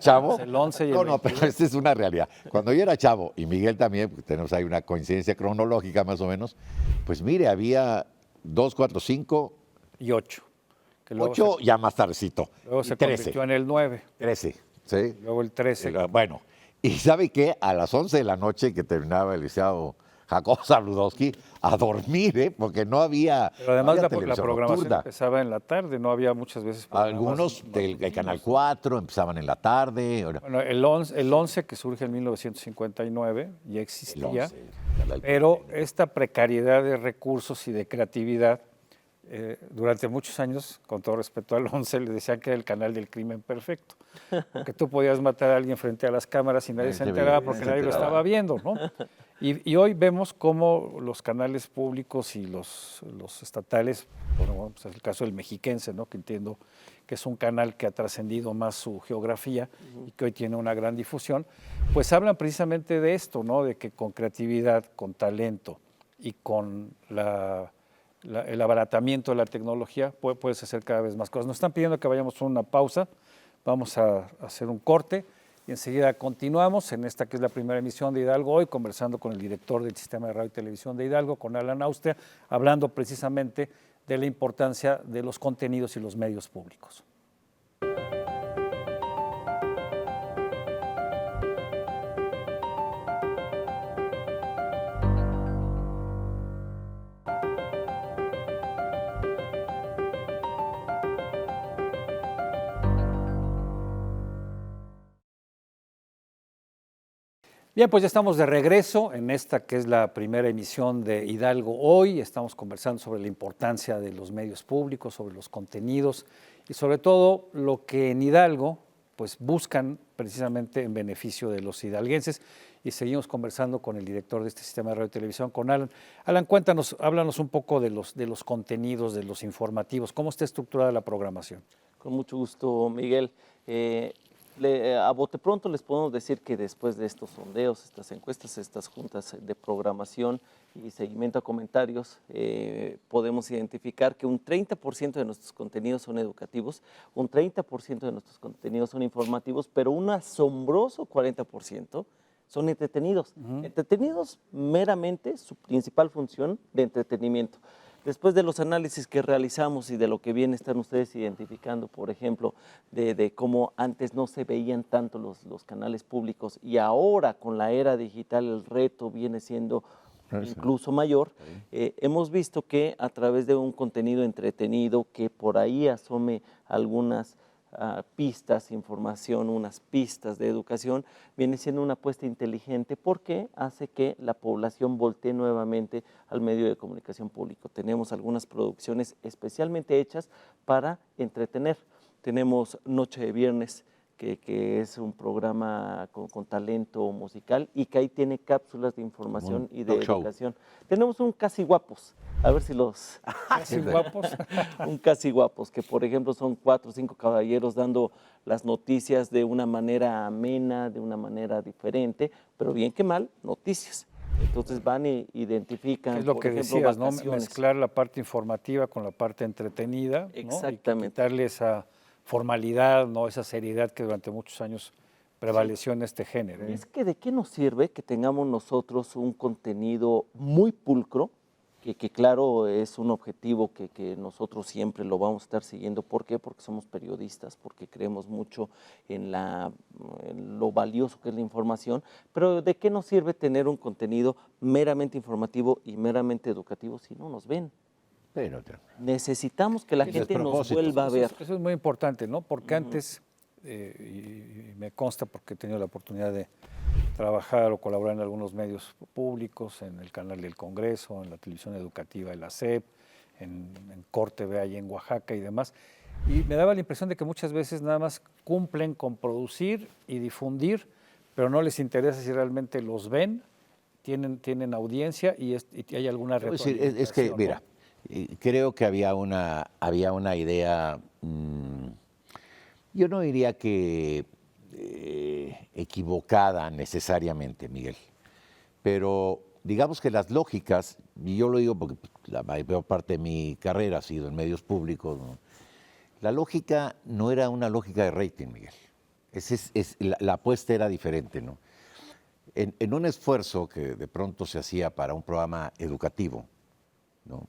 chavo, El 11 y el no, no, pero 22. esta es una realidad. Cuando yo era chavo, y Miguel también, porque tenemos ahí una coincidencia cronológica más o menos, pues mire, había 2, 4, 5, Y 8. Que luego 8 ya más tardecito, luego y se 13, convirtió en el 9. 13, ¿sí? Luego el 13. Bueno, y ¿sabe qué? A las 11 de la noche que terminaba el licenciado Jacobo Zabludowski, a dormir, porque no había, Pero no además había la televisión programación nocturna. empezaba en la tarde, no había muchas veces programas Algunos del matutinos. Canal 4 empezaban en la tarde. Bueno, el 11 que surge en 1959 ya existía, El 11, pero esta precariedad de recursos y de creatividad, durante muchos años, con todo respeto al 11, le decían que era el canal del crimen perfecto, que tú podías matar a alguien frente a las cámaras y nadie se enteraba porque nadie lo estaba viendo, ¿no? Y hoy vemos cómo los canales públicos y los estatales, bueno, pues es el caso del Mexiquense, ¿no? Que entiendo que es un canal que ha trascendido más su geografía y que hoy tiene una gran difusión, pues hablan precisamente de esto, ¿no? De que con creatividad, con talento y con el abaratamiento de la tecnología puedes hacer cada vez más cosas. Nos están pidiendo que vayamos a una pausa, vamos a hacer un corte y enseguida continuamos en esta que es la primera emisión de Hidalgo Hoy, conversando con el director del Sistema de Radio y Televisión de Hidalgo, con Alan Austria, hablando precisamente de la importancia de los contenidos y los medios públicos. Bien, pues ya estamos de regreso en esta que es la primera emisión de Hidalgo Hoy. Estamos conversando sobre la importancia de los medios públicos, sobre los contenidos y sobre todo lo que en Hidalgo pues buscan precisamente en beneficio de los hidalguenses. Y seguimos conversando con el director de este sistema de radio y televisión, con Alan. Alan, cuéntanos, háblanos un poco de los contenidos, de los informativos. ¿Cómo está estructurada la programación? Con mucho gusto, Miguel. A bote pronto les podemos decir que después de estos sondeos, estas encuestas, estas juntas de programación y seguimiento a comentarios, podemos identificar que un 30% de nuestros contenidos son educativos, un 30% de nuestros contenidos son informativos, pero un asombroso 40% son entretenidos. Entretenidos meramente, su principal función de entretenimiento. Después de los análisis que realizamos y de lo que bien están ustedes identificando, por ejemplo, de cómo antes no se veían tanto los canales públicos y ahora con la era digital el reto viene siendo incluso mayor, hemos visto que a través de un contenido entretenido que por ahí asome algunas pistas, información, unas pistas de educación, viene siendo una apuesta inteligente porque hace que la población voltee nuevamente al medio de comunicación público. Tenemos algunas producciones especialmente hechas para entretener. Tenemos Noche de Viernes, que es un programa con talento musical y que ahí tiene cápsulas de información y de educación. Tenemos un Casi Guapos, a ver si los... ¿Casi Guapos? Un Casi Guapos, que por ejemplo son 4 o 5 caballeros dando las noticias de una manera amena, de una manera diferente, pero bien que mal, noticias. Entonces van y identifican, Es lo por que ejemplo, decías, ¿no? vacaciones. Mezclar la parte informativa con la parte entretenida, ¿no? Exactamente. Y quitarle esa formalidad, ¿no? Esa seriedad que durante muchos años prevaleció en este género. Es que ¿de qué nos sirve que tengamos nosotros un contenido muy pulcro, que claro es un objetivo que nosotros siempre lo vamos a estar siguiendo? ¿Por qué? Porque somos periodistas, porque creemos mucho en lo valioso que es la información, pero ¿de qué nos sirve tener un contenido meramente informativo y meramente educativo si no nos ven? Necesitamos que la gente nos vuelva a ver. Eso es muy importante, ¿no? Porque antes, y me consta porque he tenido la oportunidad de trabajar o colaborar en algunos medios públicos, en el canal del Congreso, en la televisión educativa de la SEP, en Corte B ahí en Oaxaca y demás, y me daba la impresión de que muchas veces nada más cumplen con producir y difundir, pero no les interesa si realmente los ven, tienen audiencia y hay alguna Te voy a decir, es que, retroalimentación, mira, creo que había una idea, yo no diría que equivocada necesariamente, Miguel, pero digamos que las lógicas, y yo lo digo porque la mayor parte de mi carrera ha sido en medios públicos, ¿no? La lógica no era una lógica de rating, Miguel. La apuesta era diferente, ¿no? En un esfuerzo que de pronto se hacía para un programa educativo, ¿no?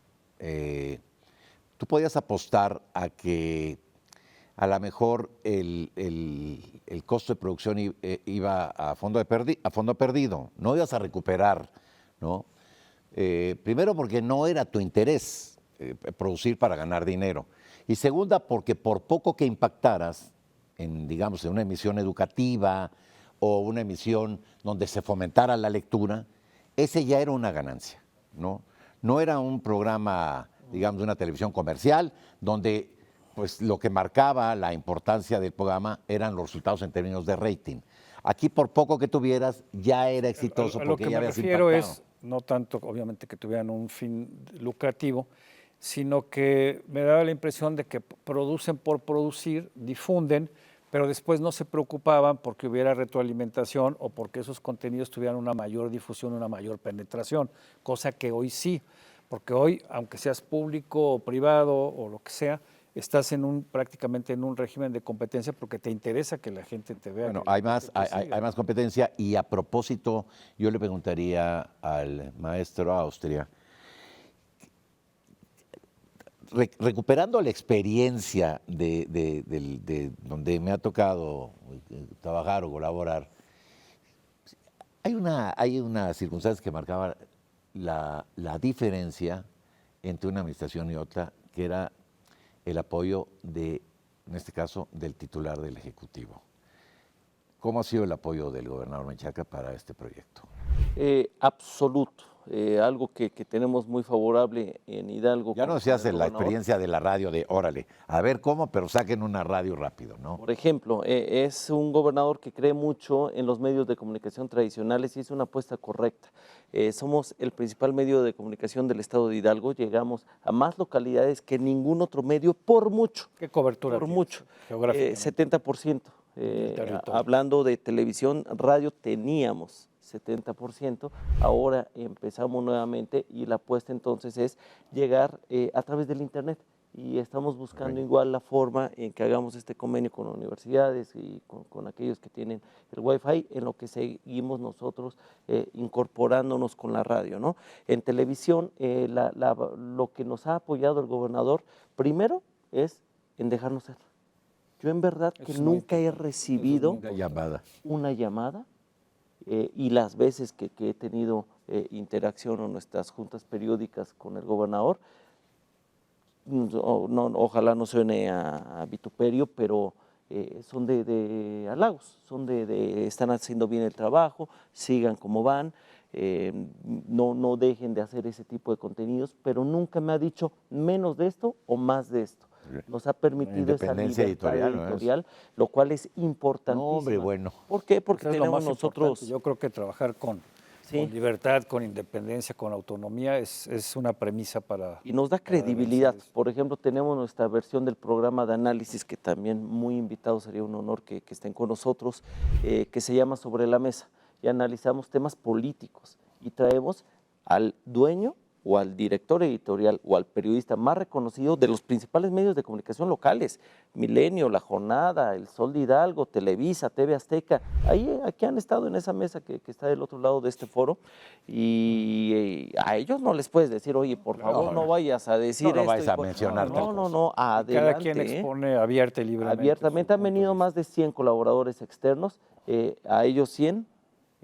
Tú podías apostar a que a lo mejor el costo de producción iba a fondo perdido, no ibas a recuperar, ¿no? Primero porque no era tu interés producir para ganar dinero, y segunda porque por poco que impactaras digamos, en una emisión educativa o una emisión donde se fomentara la lectura, ese ya era una ganancia, ¿no? No era un programa, digamos, de una televisión comercial, donde pues lo que marcaba la importancia del programa eran los resultados en términos de rating. Aquí, por poco que tuvieras, ya era exitoso A lo porque que ya me habías refiero impactado. es, no tanto obviamente que tuvieran un fin lucrativo, sino que me daba la impresión de que producen por producir, difunden, pero después no se preocupaban porque hubiera retroalimentación o porque esos contenidos tuvieran una mayor difusión, una mayor penetración, cosa que hoy sí, porque hoy, aunque seas público o privado o lo que sea, estás prácticamente en un régimen de competencia porque te interesa que la gente te vea. Bueno, que la hay gente te siga. hay más competencia, y a propósito, yo le preguntaría al maestro Austria, recuperando la experiencia de donde me ha tocado trabajar o colaborar, hay una circunstancia que marcaba la diferencia entre una administración y otra, que era el apoyo en este caso, del titular del Ejecutivo. ¿Cómo ha sido el apoyo del gobernador Menchaca para este proyecto? Absoluto. Algo que tenemos muy favorable en Hidalgo. Ya no se con hace el la gobernador. experiencia de la radio de órale, a ver cómo, pero saquen una radio rápido, ¿no? Por ejemplo, es un gobernador que cree mucho en los medios de comunicación tradicionales y es una apuesta correcta. Somos el principal medio de comunicación del estado de Hidalgo, llegamos a más localidades que ningún otro medio, por mucho. ¿Qué cobertura Por tienes, mucho. geográficamente? 70%. Del territorio. Hablando de televisión, radio teníamos 70%, ahora empezamos nuevamente y la apuesta entonces es llegar a través del internet. Y estamos buscando igual la forma en que hagamos este convenio con universidades y con aquellos que tienen el Wi-Fi, en lo que seguimos nosotros incorporándonos con la radio, ¿no? En televisión, lo que nos ha apoyado el gobernador, primero, es en dejarnos ser. Yo en verdad que nunca he recibido una llamada y las veces que he tenido interacción en nuestras juntas periódicas con el gobernador, ojalá no suene a vituperio, pero son de halagos, son están haciendo bien el trabajo, sigan como van, no dejen de hacer ese tipo de contenidos, pero nunca me ha dicho menos de esto o más de esto. Nos ha permitido esa libertad editorial, lo cual es importantísimo. No, hombre, bueno. ¿Por qué? Porque Eso es lo tenemos más nosotros... importante. Yo creo que trabajar con libertad, con independencia, con autonomía es una premisa para... Y nos da credibilidad. Por ejemplo, tenemos nuestra versión del programa de análisis, que también muy invitado, sería un honor que estén con nosotros, que se llama Sobre la Mesa. Y analizamos temas políticos y traemos al dueño o al director editorial o al periodista más reconocido de los principales medios de comunicación locales, Milenio, La Jornada, El Sol de Hidalgo, Televisa, TV Azteca, aquí han estado en esa mesa que está del otro lado de este foro, y a ellos no les puedes decir, oye, por favor, no vayas a decir esto. No vayas a mencionar. No, adelante. Cada quien expone abierta y libremente. Abiertamente, han venido más de 100 colaboradores externos, a ellos 100,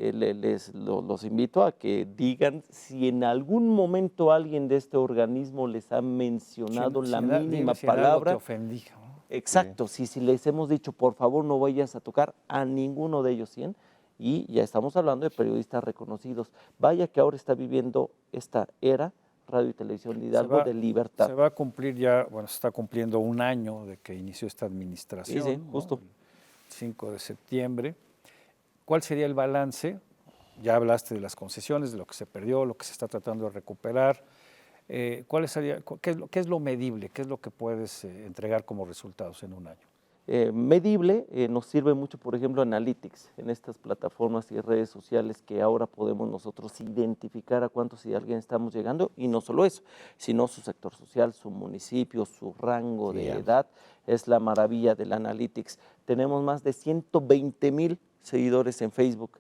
los invito a que digan si en algún momento alguien de este organismo les ha mencionado la mínima palabra. Te ofendí, ¿no? Exacto, si les hemos dicho, por favor, no vayas a tocar a ninguno de ellos 100, y ya estamos hablando de periodistas reconocidos. Vaya que ahora está viviendo esta era, Radio y Televisión de Hidalgo, de libertad. Se va a cumplir ya, bueno, se está cumpliendo un año de que inició esta administración. Sí, justo. El 5 de septiembre. ¿Cuál sería el balance Ya hablaste de las concesiones, de lo que se perdió, lo que se está tratando de recuperar. ¿Qué es lo medible? ¿Qué es lo que puedes entregar como resultados en un año? Medible, nos sirve mucho, por ejemplo, Analytics, en estas plataformas y redes sociales que ahora podemos nosotros identificar a cuántos y a alguien estamos llegando, y no solo eso, sino su sector social, su municipio, su rango de edad, es la maravilla del Analytics. Tenemos más de 120,000 seguidores en Facebook,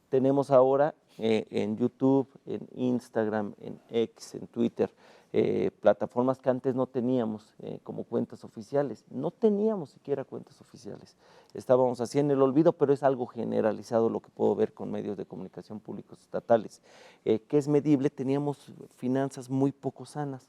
tenemos ahora en YouTube, en Instagram, en X, en Twitter, plataformas que antes no teníamos como cuentas oficiales. No teníamos siquiera cuentas oficiales. Estábamos así en el olvido, pero es algo generalizado lo que puedo ver con medios de comunicación públicos estatales. Que es medible, teníamos finanzas muy poco sanas.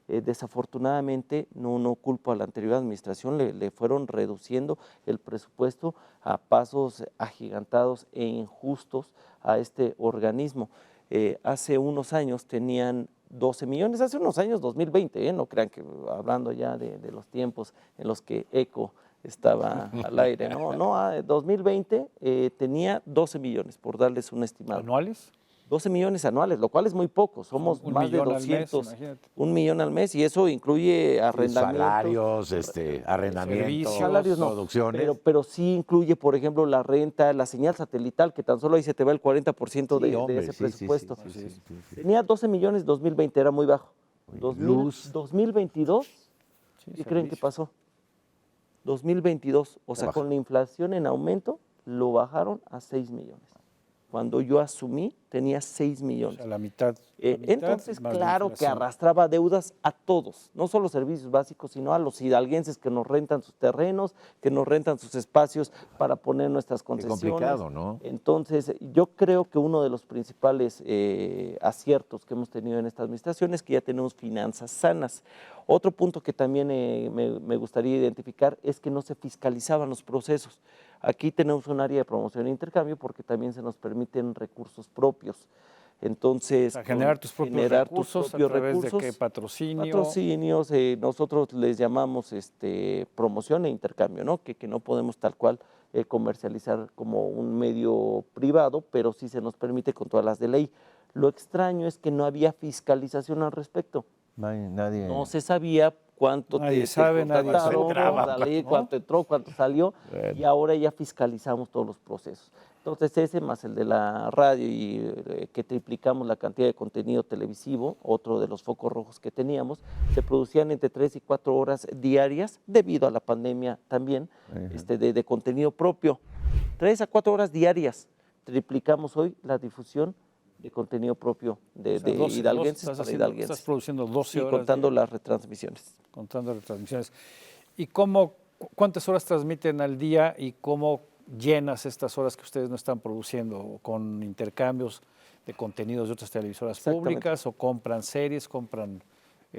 Desafortunadamente, no culpo a la anterior administración, le fueron reduciendo el presupuesto a pasos agigantados e injustos a este organismo. Hace unos años tenían 12 millones, hace unos años, 2020, no crean que hablando ya de los tiempos en los que ECO estaba al aire, no, 2020 tenía 12 millones, por darles un estimado. ¿Anuales? 12 millones anuales, lo cual es muy poco, somos más de 200, un millón al mes, y eso incluye arrendamientos, salarios, arrendamientos, salarios no, producciones. pero sí incluye, por ejemplo, la renta, la señal satelital, que tan solo ahí se te va el 40% de ese presupuesto. Sí. Tenía 12 millones 2020, era muy bajo. 2022, ¿qué creen que pasó? 2022, o sea, con la inflación en aumento, lo bajaron a 6 millones. Cuando yo asumí, tenía 6 millones. O sea, la mitad. Entonces, claro que arrastraba deudas a todos, no solo servicios básicos, sino a los hidalguenses que nos rentan sus terrenos, que nos rentan sus espacios para poner nuestras concesiones. Qué complicado, ¿no? Entonces, yo creo que uno de los principales aciertos que hemos tenido en esta administración es que ya tenemos finanzas sanas. Otro punto que también me gustaría identificar es que no se fiscalizaban los procesos. Aquí tenemos un área de promoción e intercambio porque también se nos permiten recursos propios. Entonces, generar tus propios recursos a través de qué patrocinio. Patrocinios, nosotros les llamamos promoción e intercambio, ¿no? Que no podemos tal cual comercializar como un medio privado, pero sí se nos permite con todas las de ley. Lo extraño es que no había fiscalización al respecto. Nadie. No se sabía cuánto nadie sabe, cuánto entró, cuánto salió, y ahora ya fiscalizamos todos los procesos. Entonces ese más el de la radio y que triplicamos la cantidad de contenido televisivo, otro de los focos rojos que teníamos, se producían entre 3 y 4 horas diarias debido a la pandemia también, de contenido propio. 3 a 4 horas diarias, triplicamos hoy la difusión de contenido propio de hidalguenses para hidalguenses. Estás produciendo 12 horas. Contando las retransmisiones. Contando retransmisiones. ¿Y cuántas horas transmiten al día y cómo llenas estas horas que ustedes no están produciendo? ¿Con intercambios de contenidos de otras televisoras públicas o compran series, compran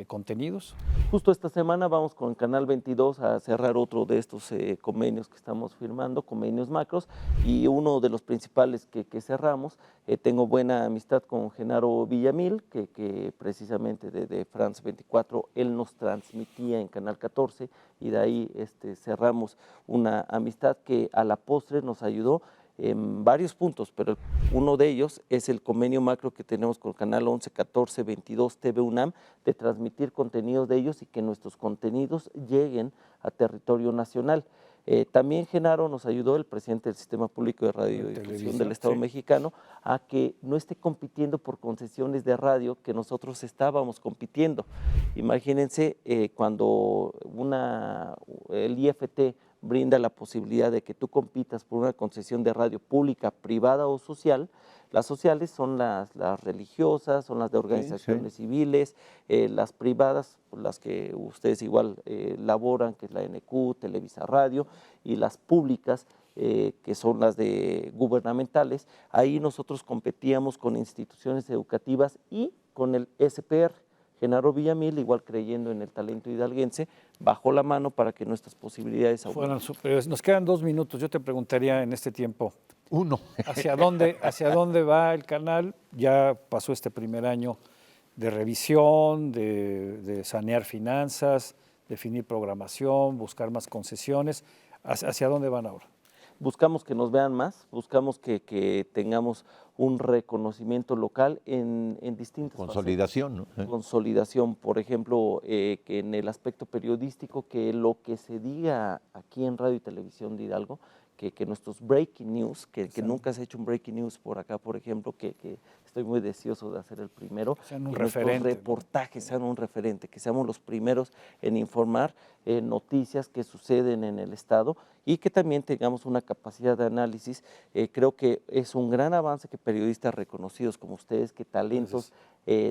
contenidos? Justo esta semana vamos con Canal 22 a cerrar otro de estos convenios que estamos firmando, convenios macros, y uno de los principales que cerramos, tengo buena amistad con Genaro Villamil, que precisamente de France 24, él nos transmitía en Canal 14, y de ahí cerramos una amistad que a la postre nos ayudó en varios puntos, pero uno de ellos es el convenio macro que tenemos con Canal 11, 14, 22, TV UNAM, de transmitir contenidos de ellos y que nuestros contenidos lleguen a territorio nacional. También Genaro nos ayudó, el presidente del Sistema Público de Radio y Televisión del Estado mexicano, a que no esté compitiendo por concesiones de radio que nosotros estábamos compitiendo. Imagínense cuando el IFT brinda la posibilidad de que tú compitas por una concesión de radio pública, privada o social. Las sociales son las religiosas, son las de organizaciones civiles, las privadas, las que ustedes igual laboran, que es la NQ, Televisa Radio, y las públicas, que son las de gubernamentales. Ahí nosotros competíamos con instituciones educativas y con el SPR. Genaro Villamil, igual creyendo en el talento hidalguense, bajó la mano para que nuestras posibilidades fueran superiores. Nos quedan 2 minutos. Yo te preguntaría en este tiempo, ¿hacia dónde va el canal? Ya pasó este primer año de revisión, de sanear finanzas, definir programación, buscar más concesiones. ¿Hacia dónde van ahora? buscamos que nos vean más, buscamos que tengamos un reconocimiento local en distintas Consolidación, ¿no? facetas. Consolidación, por ejemplo, que en el aspecto periodístico, que lo que se diga aquí en Radio y Televisión de Hidalgo, que nuestros breaking news, que nunca se ha hecho un breaking news por acá, por ejemplo, que estoy muy deseoso de hacer el primero, Sean un que referente, nuestros reportajes sean un referente, que seamos los primeros en informar noticias que suceden en el Estado y que también tengamos una capacidad de análisis. Creo que es un gran avance que periodistas reconocidos como ustedes, que talentos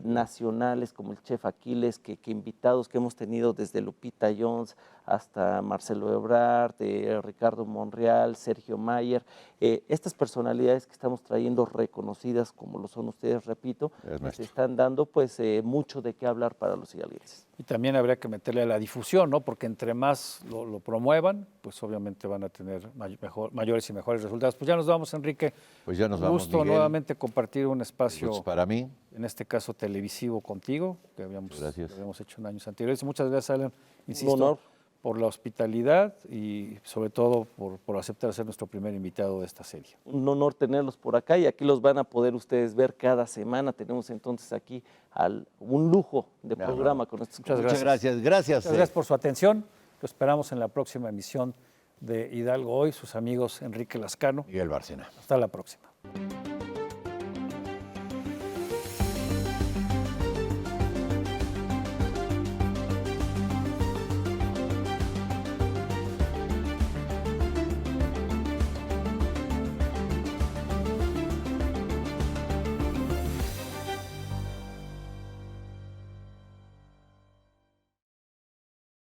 nacionales como el chef Aquiles, que invitados que hemos tenido desde Lupita Jones hasta Marcelo Ebrard, Ricardo Monreal, Sergio Mayer, estas personalidades que estamos trayendo reconocidas como lo son ustedes, repito, se están dando pues mucho de qué hablar para los hidalguenses. Y también habría que meterle a la difusión, ¿no? Porque entre más lo promuevan, pues obviamente van a tener mayores y mejores resultados. Pues ya nos vamos, Enrique. Pues ya nos Un vamos, gusto Miguel. nuevamente compartir un espacio, Pues para mí, en este caso televisivo, contigo, que habíamos hecho en años anteriores. Muchas gracias, Alan, insisto, Un honor. por la hospitalidad y sobre todo por aceptar ser nuestro primer invitado de esta serie. Un honor tenerlos por acá y aquí los van a poder ustedes ver cada semana. Tenemos entonces aquí un lujo de programa con estos. Muchas muchas gracias. gracias. Muchas gracias por su atención. Lo esperamos en la próxima emisión de Hidalgo Hoy, sus amigos Enrique Lascano. Miguel Bárcena. Hasta la próxima.